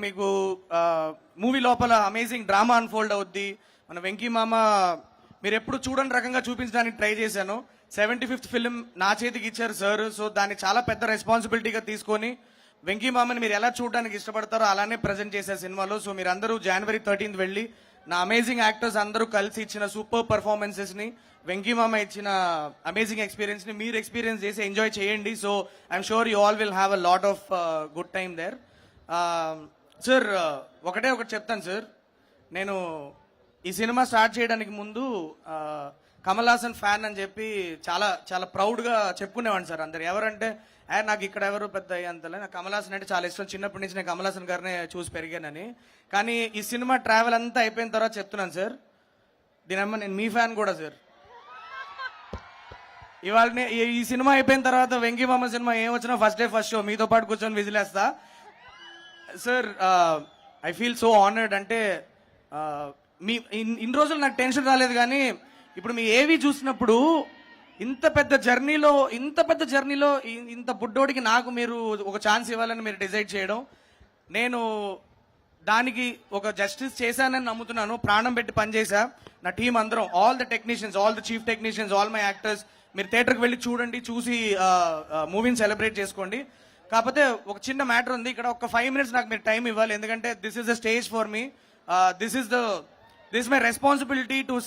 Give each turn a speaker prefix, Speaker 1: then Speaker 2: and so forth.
Speaker 1: మీకు మూవీ లోపల amazing drama unfold అవుద్ది. మన వెంకీ మామ మీరు ఎప్పుడు చూడని రకంగా చూపించడానికి ట్రై చేశాను. 75th ఫిలిం నా చేతికి ఇచ్చారు సార్. సో దాన్ని చాలా పెద్ద రెస్పాన్సిబిలిటీగా తీసుకొని వెంకీ మామని మీరు ఎలా చూడడానికి ఇష్టపడతారో అలానే ప్రజెంట్ చేశారు సినిమాలో. సో మీరు అందరూ January 13th వెళ్ళి నా అమేజింగ్ యాక్టర్స్ అందరూ కలిసి ఇచ్చిన సూపర్ పర్ఫార్మెన్సెస్ ని, వెంకీ మామ ఇచ్చిన అమేజింగ్ ఎక్స్పీరియన్స్ ని మీరు ఎక్స్పీరియన్స్ చేసి ఎంజాయ్ చేయండి. So I'm sure you all will have a lot of good time there. Sir ఒకటే ఒకటి చెప్తాను సార్. నేను ఈ సినిమా స్టార్ట్ చేయడానికి ముందు కమల్ హాసన్ ఫ్యాన్ అని చెప్పి చాలా చాలా ప్రౌడ్గా చెప్పుకునేవాడిని సార్. అందరు ఎవరంటే నాకు ఇక్కడ ఎవరు పెద్ద అంతలే, నాకు కమల్ హాసన్ అంటే చాలా ఇష్టం. చిన్నప్పటి నుంచి నేను కమల్ హాసన్ గారినే చూసి పెరిగానని. కానీ ఈ సినిమా ట్రావెల్ అంతా అయిపోయిన తర్వాత చెప్తున్నాను సార్, దీనమ్మ నేను మీ ఫ్యాన్ కూడా సార్. ఇవాళ ఈ సినిమా అయిపోయిన తర్వాత వెంకీ మామ సినిమా ఏం వచ్చినా ఫస్ట్ డే ఫస్ట్ షో మీతో పాటు కూర్చొని విజిలేస్తా sir. I feel so honoured. అంటే మీ ఇన్ని రోజులు నాకు టెన్షన్ రాలేదు, కానీ ఇప్పుడు మీ ఏవి చూసినప్పుడు ఇంత పెద్ద జర్నీలో ఇంత బుడ్డోడికి నాకు మీరు ఒక ఛాన్స్ ఇవ్వాలని మీరు డిసైడ్ చేయడం, నేను దానికి ఒక జస్టిస్ చేశానని నమ్ముతున్నాను. ప్రాణం పెట్టి పనిచేసా. నా టీం అందరం, all the technicians, all the chief technicians, all my actors, మీరు థియేటర్కి వెళ్ళి చూడండి, చూసి మూవీని సెలబ్రేట్ చేసుకోండి. కాకపోతే ఒక చిన్న మ్యాటర్ ఉంది ఇక్కడ. ఒక 5 minutes నాకు మీరు టైం ఇవ్వాలి, ఎందుకంటే this is the stage for me. This is my responsibility to say